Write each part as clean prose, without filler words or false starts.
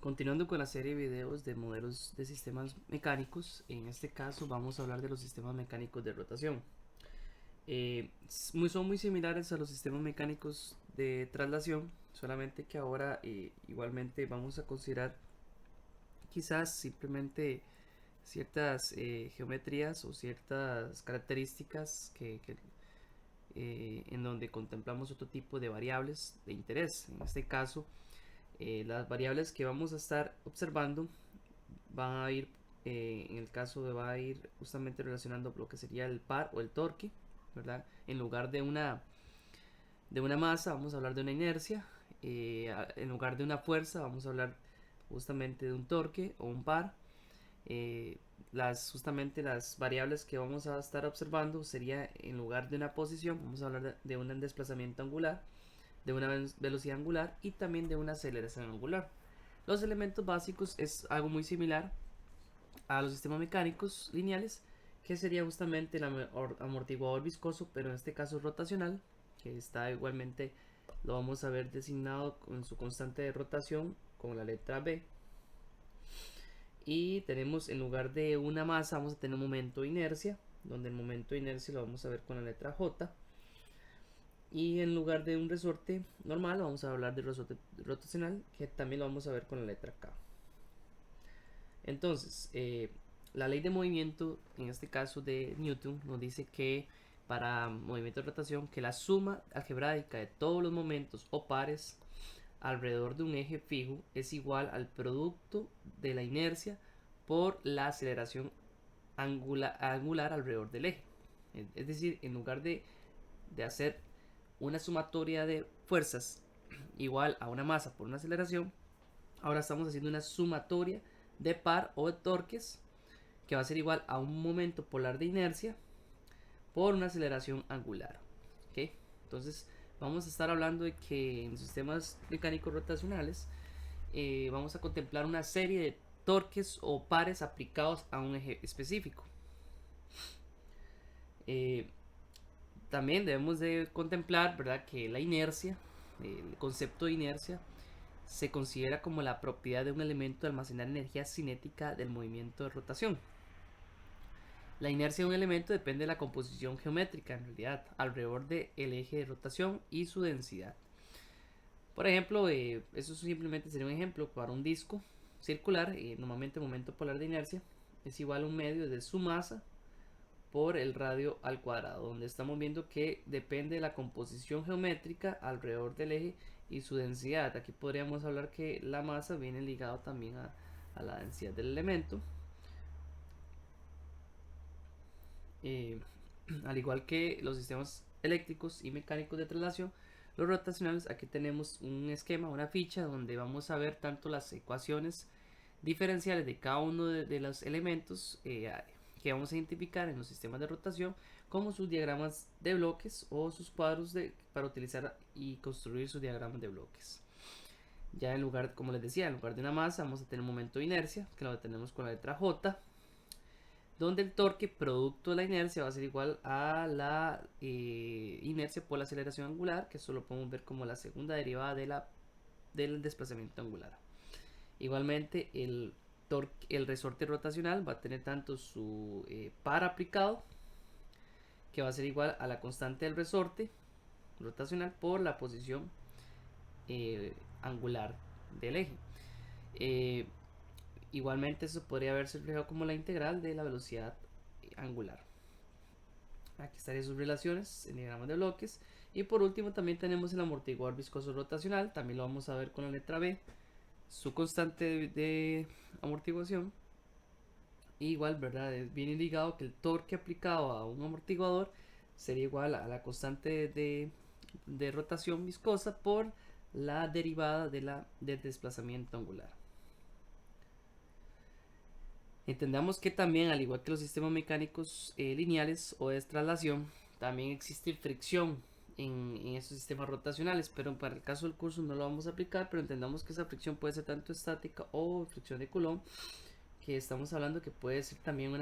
Continuando con la serie de videos de modelos de sistemas mecánicos, en este caso vamos a hablar de los sistemas mecánicos de rotación. Son muy similares a los sistemas mecánicos de traslación, solamente que ahora igualmente vamos a considerar quizás simplemente ciertas geometrías o ciertas características en donde contemplamos otro tipo de variables de interés. En este caso, las variables que vamos a estar observando van a ir, en el caso de va a ir justamente relacionando lo que sería el par o el torque, ¿verdad? En lugar de una masa vamos a hablar de una inercia, en lugar de una fuerza vamos a hablar justamente de un torque o un par. Justamente las variables que vamos a estar observando sería, en lugar de una posición vamos a hablar de un desplazamiento angular, de una velocidad angular y también de una aceleración angular. Los elementos básicos es algo muy similar a los sistemas mecánicos lineales, que sería justamente el amortiguador viscoso, pero en este caso rotacional, que está igualmente, lo vamos a ver designado con su constante de rotación con la letra B. Y tenemos, en lugar de una masa vamos a tener un momento de inercia, donde el momento de inercia lo vamos a ver con la letra J. Y en lugar de un resorte normal vamos a hablar de resorte rotacional, que también lo vamos a ver con la letra K. Entonces, la ley de movimiento, en este caso de Newton, nos dice que para movimiento de rotación, que la suma algebraica de todos los momentos o pares alrededor de un eje fijo es igual al producto de la inercia por la aceleración angular alrededor del eje. Es decir, en lugar de hacer una sumatoria de fuerzas igual a una masa por una aceleración, ahora estamos haciendo una sumatoria de par o de torques que va a ser igual a un momento polar de inercia por una aceleración angular. ¿Okay? Entonces vamos a estar hablando de que en sistemas mecánicos rotacionales vamos a contemplar una serie de torques o pares aplicados a un eje específico. También debemos de contemplar, ¿verdad?, que la inercia, el concepto de inercia, se considera como la propiedad de un elemento de almacenar energía cinética del movimiento de rotación. La inercia de un elemento depende de la composición geométrica, en realidad, alrededor del eje de rotación y su densidad. Por ejemplo, eso simplemente sería un ejemplo para un disco circular. Normalmente el momento polar de inercia es igual a un medio de su masa por el radio al cuadrado, donde estamos viendo que depende de la composición geométrica alrededor del eje y su densidad. Aquí podríamos hablar que la masa viene ligado también a la densidad del elemento. Al igual que los sistemas eléctricos y mecánicos de traslación, los rotacionales, aquí tenemos un esquema, una ficha donde vamos a ver tanto las ecuaciones diferenciales de cada uno de los elementos que vamos a identificar en los sistemas de rotación, como sus diagramas de bloques o sus cuadros para utilizar y construir sus diagramas de bloques. Ya en lugar, como les decía, en lugar de una masa vamos a tener un momento de inercia, que lo tenemos con la letra J, donde el torque producto de la inercia va a ser igual a la inercia por la aceleración angular, que eso lo podemos ver como la segunda derivada del desplazamiento angular. Igualmente el resorte rotacional va a tener tanto su par aplicado, que va a ser igual a la constante del resorte rotacional por la posición angular del eje. Igualmente eso podría verse reflejado como la integral de la velocidad angular. Aquí estarían sus relaciones en diagramas de bloques. Y por último también tenemos el amortiguador viscoso rotacional, también lo vamos a ver con la letra B, su constante de amortiguación. Igual, ¿verdad? Viene ligado que el torque aplicado a un amortiguador sería igual a la constante de rotación viscosa por la derivada del desplazamiento angular. Entendamos que también, al igual que los sistemas mecánicos lineales o de traslación, también existe fricción en estos sistemas rotacionales, pero para el caso del curso no lo vamos a aplicar, pero entendamos que esa fricción puede ser tanto estática o fricción de Coulomb, que estamos hablando que puede ser también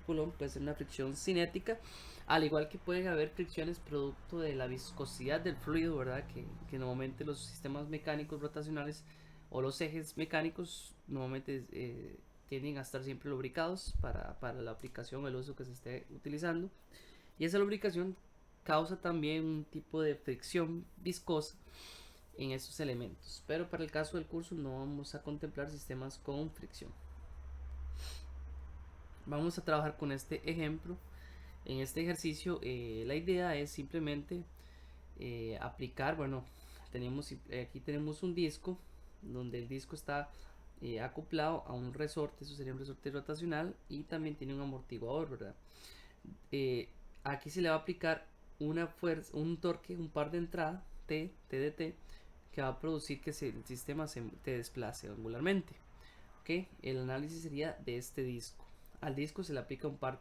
Coulomb puede ser una fricción cinética, al igual que pueden haber fricciones producto de la viscosidad del fluido, ¿verdad? Que normalmente los sistemas mecánicos rotacionales o los ejes mecánicos normalmente tienden a estar siempre lubricados para la aplicación o el uso que se esté utilizando, y esa lubricación causa también un tipo de fricción viscosa en estos elementos, pero para el caso del curso no vamos a contemplar sistemas con fricción. Vamos a trabajar con este ejemplo. En este ejercicio la idea es simplemente aplicar, bueno, aquí tenemos un disco donde el disco está acoplado a un resorte, eso sería un resorte rotacional, y también tiene un amortiguador, ¿verdad? Aquí se le va a aplicar una fuerza, un torque, un par de entrada, TDT, que va a producir que el sistema se desplace angularmente. ¿Okay? El análisis sería de este disco. Al disco se le aplica un par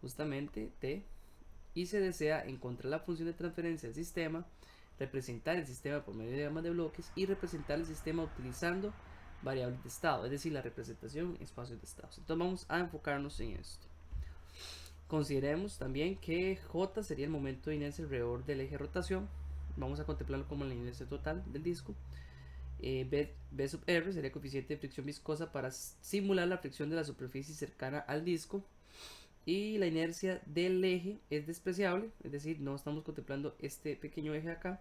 justamente T, y se desea encontrar la función de transferencia del sistema, representar el sistema por medio de diagramas de bloques y representar el sistema utilizando variables de estado, es decir, la representación en espacios de estados. Entonces vamos a enfocarnos en esto. Consideremos también que J sería el momento de inercia alrededor del eje de rotación. Vamos a contemplarlo como la inercia total del disco. B sub R sería el coeficiente de fricción viscosa para simular la fricción de la superficie cercana al disco. Y la inercia del eje es despreciable, es decir, no estamos contemplando este pequeño eje acá.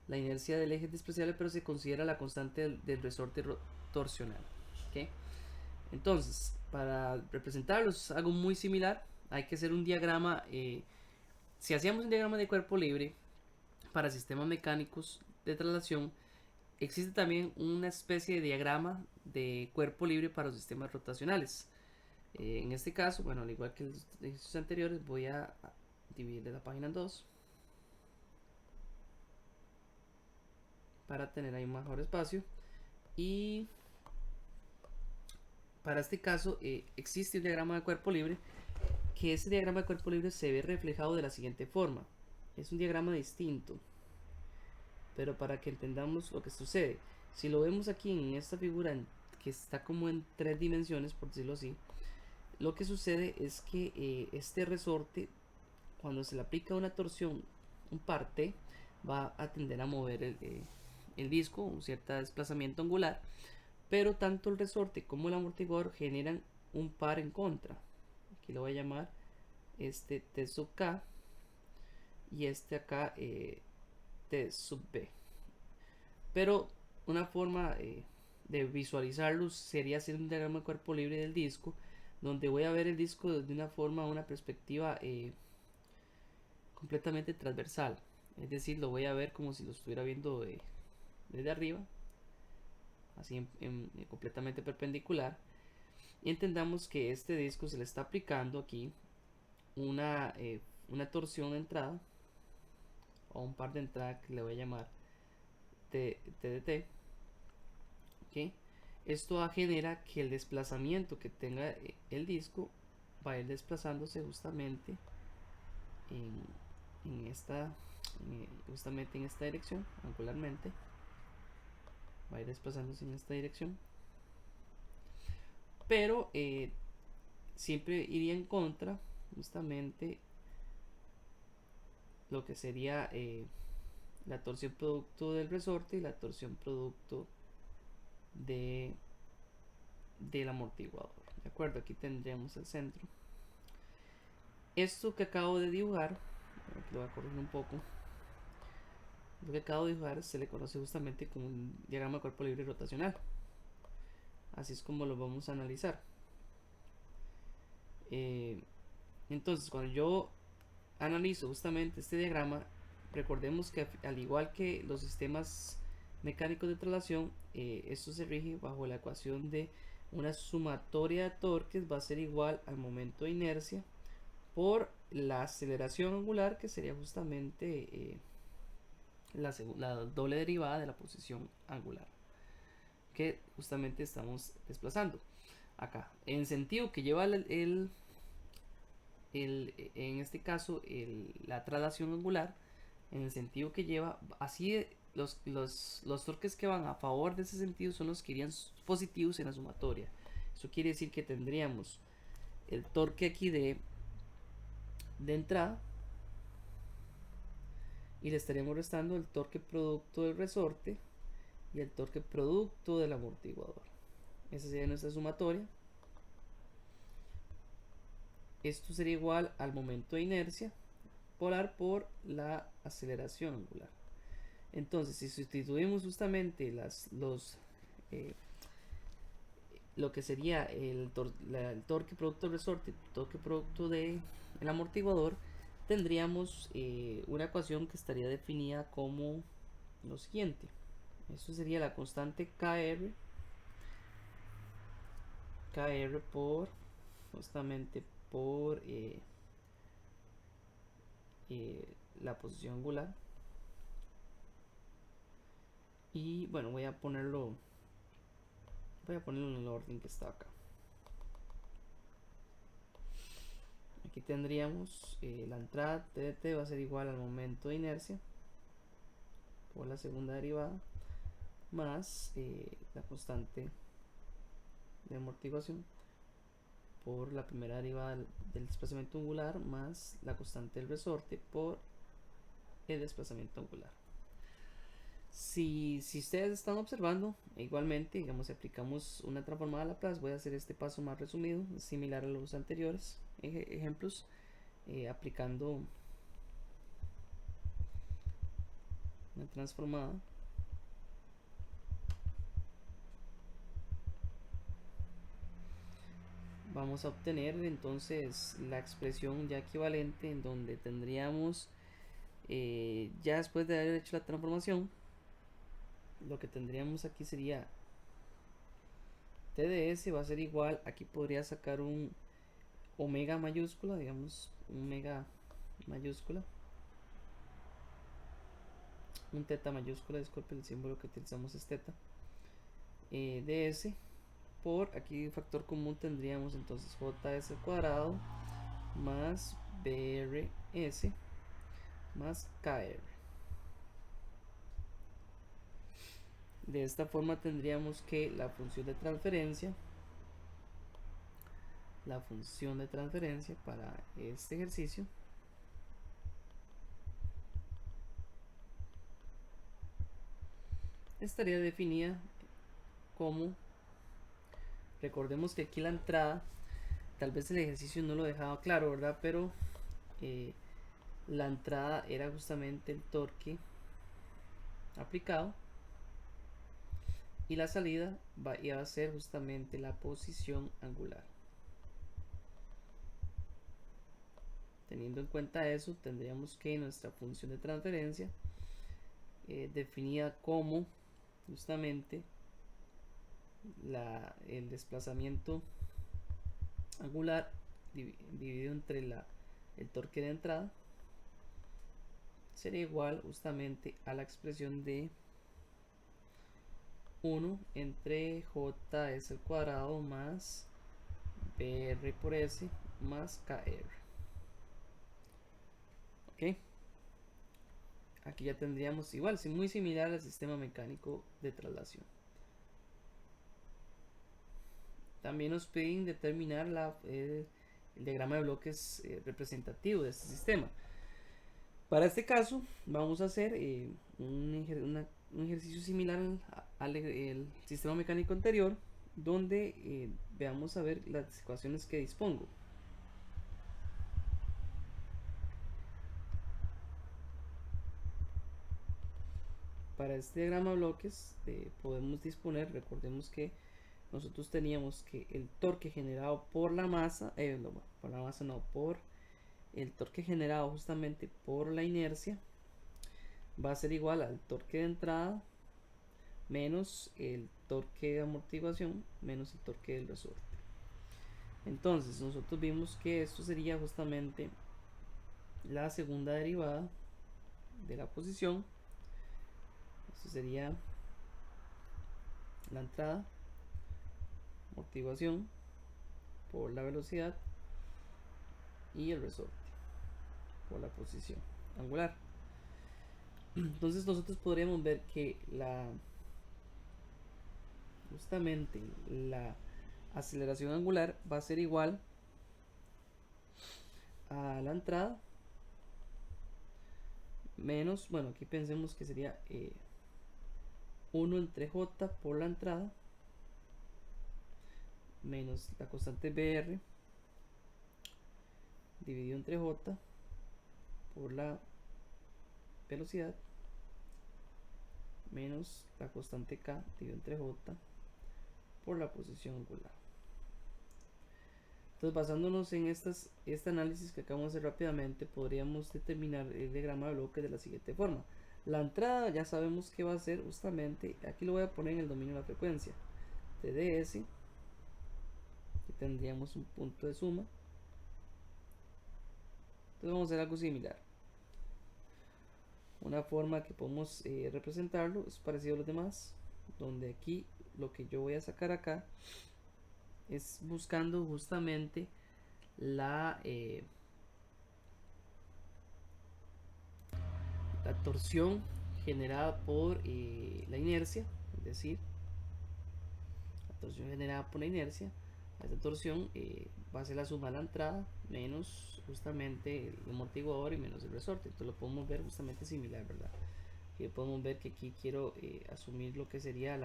La inercia del eje es despreciable, pero se considera la constante del resorte torsional. ¿Okay? Entonces, para representarlos, algo muy similar, hay que hacer un diagrama. Si hacíamos un diagrama de cuerpo libre para sistemas mecánicos de traslación, existe también una especie de diagrama de cuerpo libre para los sistemas rotacionales. En este caso, bueno, al igual que los ejercicios anteriores, voy a dividir la página en dos para tener ahí un mejor espacio. Y para este caso existe un diagrama de cuerpo libre, que ese diagrama de cuerpo libre se ve reflejado de la siguiente forma. Es un diagrama distinto, pero para que entendamos lo que sucede, si lo vemos aquí en esta figura que está como en 3 dimensiones, por decirlo así, lo que sucede es que este resorte, cuando se le aplica una torsión, un par T, va a tender a mover el disco, un cierto desplazamiento angular, pero tanto el resorte como el amortiguador generan un par en contra. Aquí lo voy a llamar este T sub K y este acá T sub B. Pero una forma de visualizarlos sería hacer un diagrama de cuerpo libre del disco, donde voy a ver el disco desde una forma, una perspectiva completamente transversal. Es decir, lo voy a ver como si lo estuviera viendo desde arriba, así completamente perpendicular. Y entendamos que este disco se le está aplicando aquí una torsión de entrada, o un par de entrada que le voy a llamar TDT. ¿Okay? Esto genera que el desplazamiento que tenga el disco va a ir desplazándose justamente justamente en esta dirección, angularmente. Va a ir desplazándose en esta dirección. Pero siempre iría en contra justamente lo que sería la torsión producto del resorte y la torsión producto del amortiguador. De acuerdo, aquí tendríamos el centro. Esto que acabo de dibujar, aquí lo voy a corregir un poco, lo que acabo de dibujar se le conoce justamente como un diagrama de cuerpo libre rotacional. Así es como lo vamos a analizar. Entonces, cuando yo analizo justamente este diagrama, recordemos que al igual que los sistemas mecánicos de traslación, esto se rige bajo la ecuación de una sumatoria de torques va a ser igual al momento de inercia por la aceleración angular, que sería justamente la doble derivada de la posición angular que justamente estamos desplazando acá, en sentido que lleva en este caso la traslación angular, en el sentido que lleva, así los torques que van a favor de ese sentido son los que irían positivos en la sumatoria. Eso quiere decir que tendríamos el torque aquí de entrada, y le estaríamos restando el torque producto del resorte y el torque producto del amortiguador. Esa sería nuestra sumatoria. Esto sería igual al momento de inercia polar por la aceleración angular. Entonces, si sustituimos justamente lo que sería el torque producto del resorte, torque producto del amortiguador, tendríamos una ecuación que estaría definida como lo siguiente. Eso sería la constante Kr por justamente por la posición angular. Y bueno, voy a ponerlo en el orden que está acá. Aquí tendríamos la entrada TDT va a ser igual al momento de inercia por la segunda derivada más la constante de amortiguación por la primera derivada del desplazamiento angular más la constante del resorte por el desplazamiento angular. Si ustedes están observando, igualmente, digamos, si aplicamos una transformada a Laplace, voy a hacer este paso más resumido, similar a los anteriores ejemplos, aplicando una transformada. Vamos a obtener entonces la expresión ya equivalente, en donde tendríamos, ya después de haber hecho la transformación, lo que tendríamos aquí sería TDS va a ser igual, aquí podría sacar un omega mayúscula, digamos un omega mayúscula, un teta mayúscula, disculpe, el símbolo que utilizamos es teta, ds por, aquí factor común tendríamos entonces js al cuadrado más brs más kr. De esta forma tendríamos que la función de transferencia para este ejercicio estaría definida como, recordemos que aquí la entrada, tal vez el ejercicio no lo dejaba claro, ¿verdad? Pero la entrada era justamente el torque aplicado y la salida iba a ser justamente la posición angular. Teniendo en cuenta eso, tendríamos que nuestra función de transferencia definida como justamente el desplazamiento angular dividido entre el torque de entrada sería igual justamente a la expresión de 1 entre js al cuadrado más br por s más kr. Ok, aquí ya tendríamos igual, muy similar al sistema mecánico de traslación. También nos piden determinar el diagrama de bloques representativo de este sistema. Para este caso vamos a hacer un ejercicio similar al el sistema mecánico anterior, donde veamos a ver las ecuaciones que dispongo. Para este diagrama de bloques podemos disponer, recordemos que nosotros teníamos que el torque generado por la masa, por el torque generado justamente por la inercia va a ser igual al torque de entrada menos el torque de amortiguación menos el torque del resorte. Entonces nosotros vimos que esto sería justamente la segunda derivada de la posición. Esto sería la entrada, amortiguación por la velocidad y el resorte por la posición angular. Entonces nosotros podríamos ver que justamente la aceleración angular va a ser igual a la entrada menos, bueno, aquí pensemos que sería 1 entre J por la entrada menos la constante BR dividido entre J por la velocidad menos la constante K dividido entre J por la posición angular. Entonces, basándonos en este análisis que acabamos de hacer rápidamente, podríamos determinar el diagrama de bloques de la siguiente forma. La entrada ya sabemos que va a ser justamente, aquí lo voy a poner en el dominio de la frecuencia, TDS, aquí tendríamos un punto de suma. Entonces vamos a hacer algo similar. Una forma que podemos representarlo es parecido a los demás, donde aquí lo que yo voy a sacar acá es buscando justamente la torsión generada por la inercia, es decir, la torsión generada por la inercia. Esta torsión va a ser la suma de la entrada menos justamente el amortiguador y menos el resorte. Entonces lo podemos ver justamente similar, ¿verdad? Aquí podemos ver que aquí quiero asumir lo que sería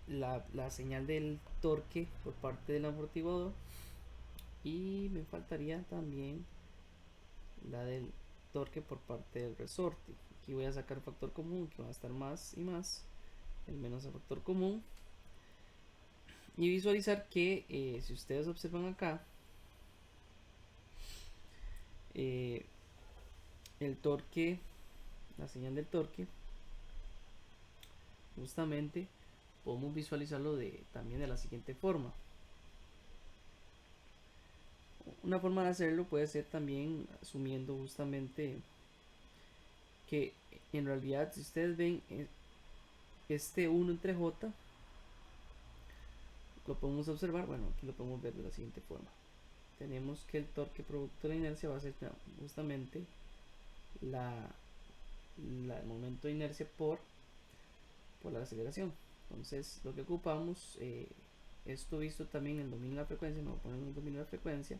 la señal del torque por parte del amortiguador, y me faltaría también la del torque por parte del resorte. Aquí voy a sacar el factor común, que va a estar más y más, el menos el factor común, y visualizar que si ustedes observan acá, el torque, la señal del torque, justamente podemos visualizarlo también de la siguiente forma. Una forma de hacerlo puede ser también asumiendo justamente que en realidad, si ustedes ven este 1 entre J, lo podemos observar, bueno, aquí lo podemos ver de la siguiente forma. Tenemos que el torque producto de la inercia va a ser justamente el momento de inercia por la aceleración. Entonces lo que ocupamos, esto visto también en el dominio de la frecuencia, me voy a poner en el dominio de la frecuencia,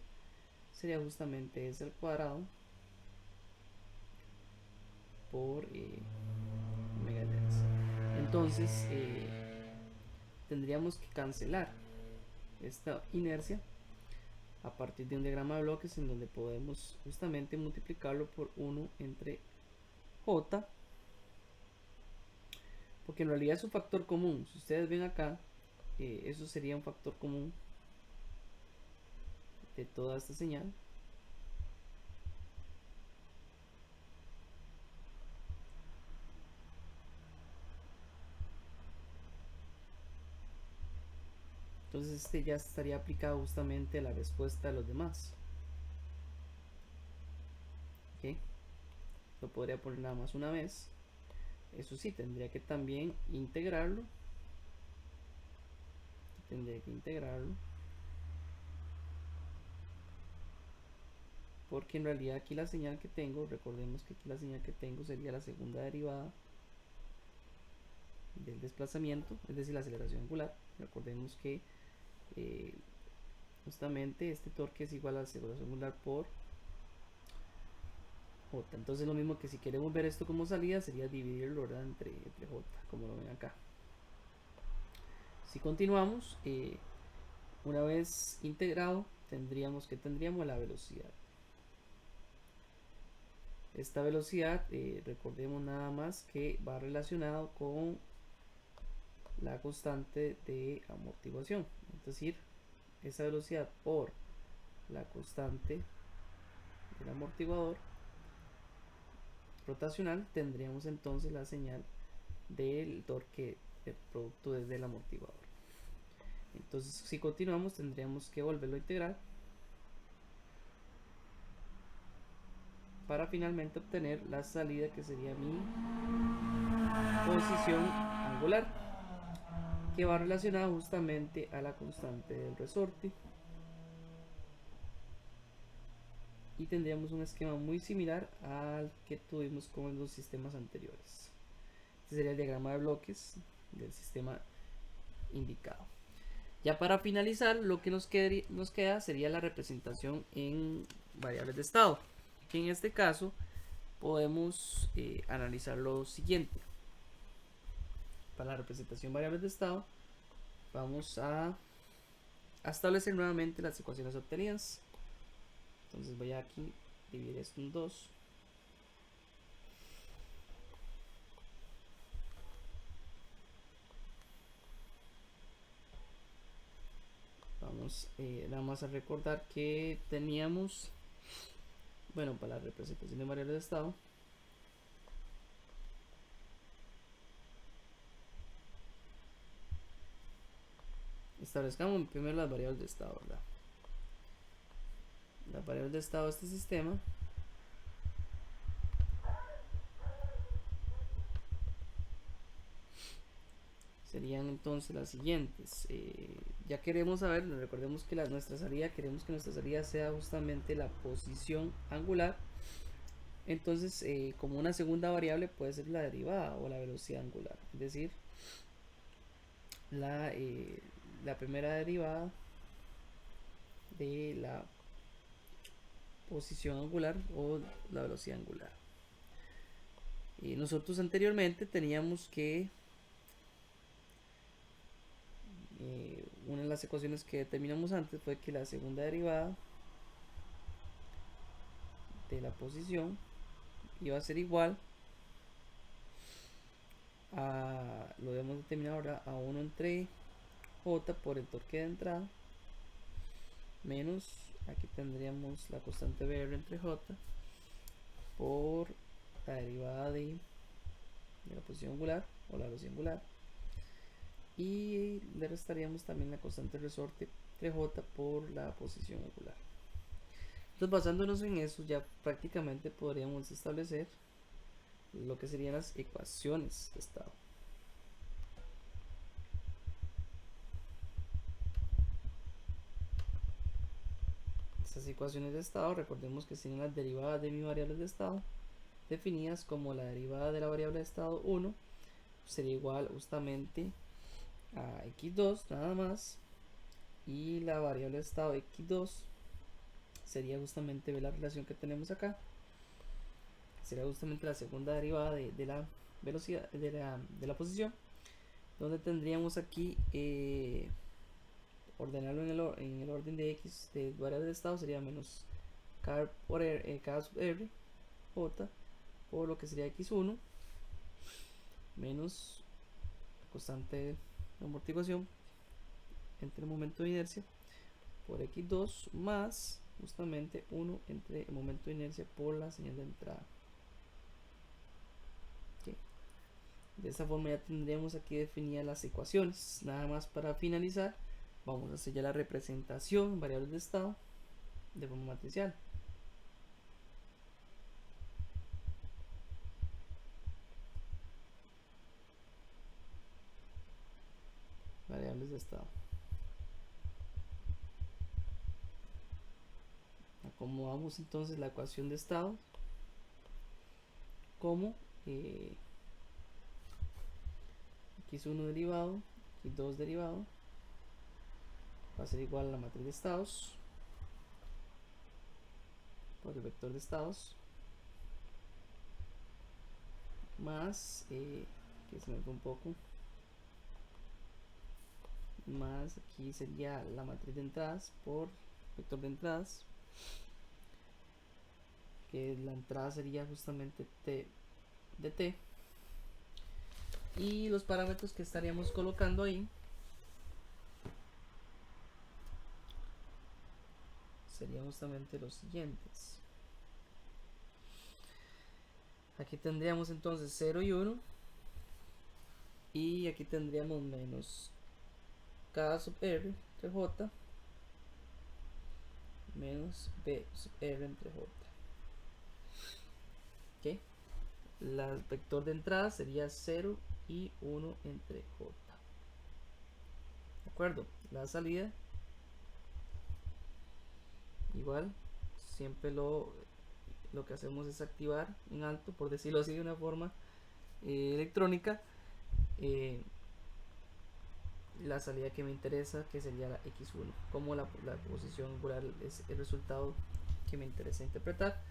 sería justamente S al cuadrado por omega de inercia. Entonces tendríamos que cancelar esta inercia a partir de un diagrama de bloques en donde podemos justamente multiplicarlo por 1 entre J, porque en realidad es un factor común. Si ustedes ven acá, eso sería un factor común de toda esta señal. Entonces este ya estaría aplicado justamente a la respuesta de los demás. ¿Okay? Lo podría poner nada más una vez. Eso sí, tendría que también integrarlo. Tendría que integrarlo. Porque en realidad aquí la señal que tengo, recordemos que aquí la señal que tengo sería la segunda derivada del desplazamiento, es decir, la aceleración angular. Recordemos que justamente este torque es igual a la aceleración angular por J. Entonces lo mismo que si queremos ver esto como salida, sería dividirlo, ¿verdad?, entre J, como lo ven acá. Si continuamos, una vez integrado, tendríamos la velocidad. Esta velocidad, recordemos nada más que va relacionado con la constante de amortiguación, es decir, esa velocidad por la constante del amortiguador rotacional, tendríamos entonces la señal del torque del producto desde el amortiguador. Entonces, si continuamos, tendríamos que volverlo a integrar para finalmente obtener la salida, que sería mi posición angular, que va relacionada justamente a la constante del resorte. Y tendríamos un esquema muy similar al que tuvimos con los sistemas anteriores. Este sería el diagrama de bloques del sistema indicado. Ya para finalizar, lo que nos queda sería la representación en variables de estado. que en este caso podemos analizar lo siguiente. Para la representación variable de estado vamos a establecer nuevamente las ecuaciones obtenidas. Entonces voy a aquí dividir esto en 2. Vamos nada más a recordar que teníamos, bueno, para la representación de variables de estado, establezcamos primero las variables de estado, ¿verdad? Las variables de estado de este sistema serían entonces las siguientes. Ya queremos saber, recordemos que nuestra salida, queremos que nuestra salida sea justamente la posición angular. Entonces, como una segunda variable puede ser la derivada o la velocidad angular, es decir, la primera derivada de la posición angular o la velocidad angular. Y nosotros anteriormente teníamos que una de las ecuaciones que determinamos antes fue que la segunda derivada de la posición iba a ser igual a, lo debemos determinar ahora, a 1 entre j por el torque de entrada menos, aquí tendríamos la constante BR entre j por la derivada de la posición angular o la velocidad angular, y le restaríamos también la constante resorte entre j por la posición angular. Entonces, basándonos en eso, ya prácticamente podríamos establecer lo que serían las ecuaciones de estado. Estas ecuaciones de estado, recordemos que serían las derivadas de mis variables de estado, definidas como la derivada de la variable de estado 1 sería igual justamente a x2 nada más, y la variable de estado x2 sería justamente la relación que tenemos acá, sería justamente la segunda derivada de la velocidad de la posición, donde tendríamos aquí ordenarlo en el orden de x de variable de estado sería menos k por r, k sub r j por lo que sería x1 menos constante de amortiguación entre el momento de inercia por x2 más justamente 1 entre el momento de inercia por la señal de entrada. Okay. De esta forma ya tendríamos aquí definidas las ecuaciones. Nada más para finalizar, vamos a hacer ya la representación en variables de estado de forma matricial. Variables de estado. Acomodamos entonces la ecuación de estado como x1 derivado, x2 derivado va a ser igual a la matriz de estados por el vector de estados más, que se me fue un poco, más aquí sería la matriz de entradas por vector de entradas, que la entrada sería justamente t de t, y los parámetros que estaríamos colocando ahí serían justamente los siguientes. Aquí tendríamos entonces 0 y 1, y aquí tendríamos menos k sub r entre j menos b sub r entre j. ¿Okay? El vector de entrada sería 0 y 1 entre j. ¿De acuerdo? La salida igual, siempre lo que hacemos es activar en alto, por decirlo así de una forma electrónica, la salida que me interesa, que sería la x1, como la posición angular es el resultado que me interesa interpretar.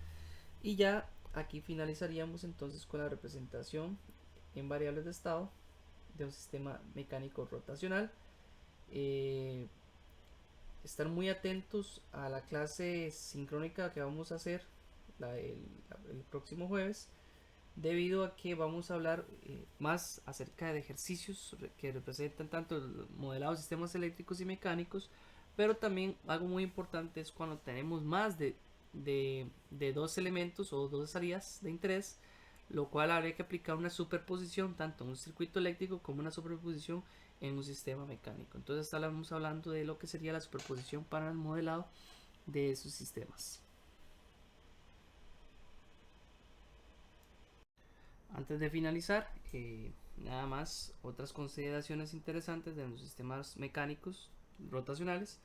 Y ya aquí finalizaríamos entonces con la representación en variables de estado de un sistema mecánico rotacional. Estar muy atentos a la clase sincrónica que vamos a hacer el próximo jueves, debido a que vamos a hablar más acerca de ejercicios que representan tanto el modelado de sistemas eléctricos y mecánicos, pero también algo muy importante es cuando tenemos más de dos elementos o dos áreas de interés, lo cual habría que aplicar una superposición tanto en un circuito eléctrico como una superposición en un sistema mecánico. Entonces estamos hablando de lo que sería la superposición para el modelado de esos sistemas. Antes de finalizar, nada más otras consideraciones interesantes de los sistemas mecánicos rotacionales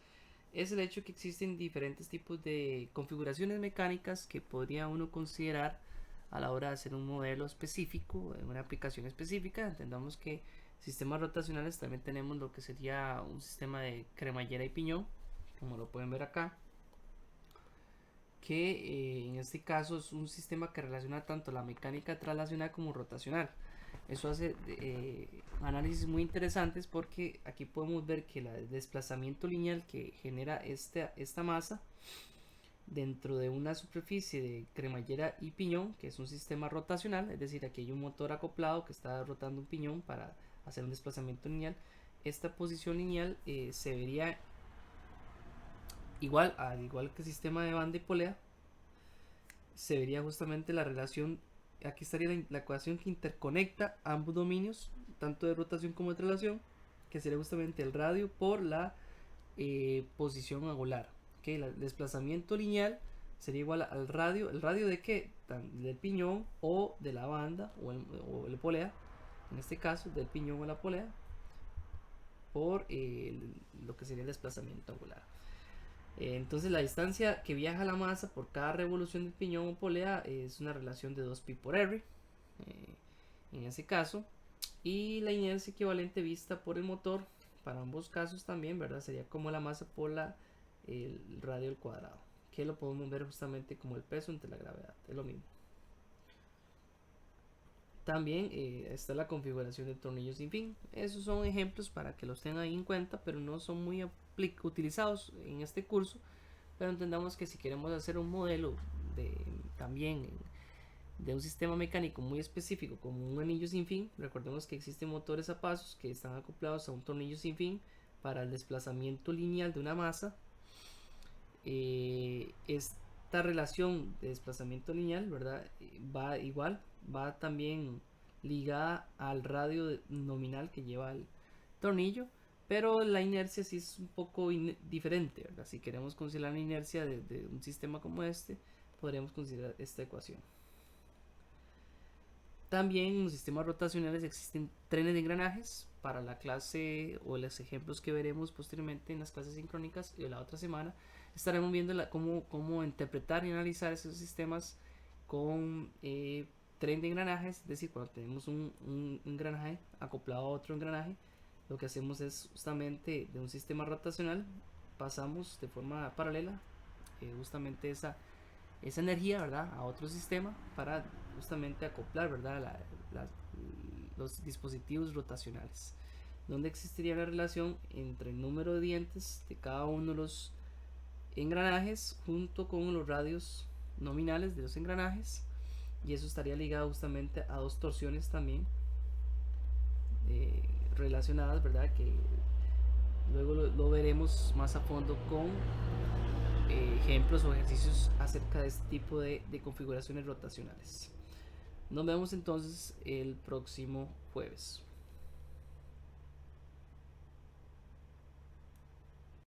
es el hecho que existen diferentes tipos de configuraciones mecánicas que podría uno considerar a la hora de hacer un modelo específico, una aplicación específica. Entendamos que sistemas rotacionales también tenemos lo que sería un sistema de cremallera y piñón, como lo pueden ver acá, que en este caso es un sistema que relaciona tanto la mecánica traslacional como rotacional. Eso hace análisis muy interesantes, porque aquí podemos ver que el desplazamiento lineal que genera esta masa dentro de una superficie de cremallera y piñón, que es un sistema rotacional, es decir, aquí hay un motor acoplado que está rotando un piñón para hacer un desplazamiento lineal. Esta posición lineal se vería igual, al igual que el sistema de banda y polea, se vería justamente la relación. Aquí estaría la ecuación que interconecta ambos dominios, tanto de rotación como de traslación, que sería justamente el radio por la posición angular. ¿Okay? El desplazamiento lineal sería igual al radio. ¿El radio de qué? Del piñón o de la banda o el polea, en este caso del piñón o la polea, por lo que sería el desplazamiento angular. Entonces la distancia que viaja la masa por cada revolución del piñón o polea es una relación de 2pi por r en ese caso, y la inercia equivalente vista por el motor para ambos casos también, ¿verdad? Sería como la masa por el radio al cuadrado, que lo podemos ver justamente como el peso entre la gravedad, es lo mismo. También está la configuración de tornillos sin fin. Esos son ejemplos para que los tengan ahí en cuenta, pero no son muy utilizados en este curso. Pero entendamos que si queremos hacer un modelo también de un sistema mecánico muy específico como un anillo sin fin, recordemos que existen motores a pasos que están acoplados a un tornillo sin fin para el desplazamiento lineal de una masa. Esta relación de desplazamiento lineal, ¿verdad? Va también ligada al radio nominal que lleva el tornillo, pero la inercia sí es un poco diferente, ¿verdad? Si queremos considerar la inercia de un sistema como este, podríamos considerar esta ecuación. También en los sistemas rotacionales existen trenes de engranajes. Para la clase o los ejemplos que veremos posteriormente en las clases sincrónicas de la otra semana, estaremos viendo cómo interpretar y analizar esos sistemas con tren de engranajes. Es decir, cuando tenemos un engranaje acoplado a otro engranaje, lo que hacemos es justamente de un sistema rotacional pasamos de forma paralela justamente esa energía, ¿verdad?, a otro sistema para justamente acoplar, ¿verdad?, los dispositivos rotacionales, donde existiría la relación entre el número de dientes de cada uno de los engranajes junto con los radios nominales de los engranajes, y eso estaría ligado justamente a dos torsiones también relacionadas, ¿verdad?, que luego lo veremos más a fondo con ejemplos o ejercicios acerca de este tipo de configuraciones rotacionales. Nos vemos entonces el próximo jueves.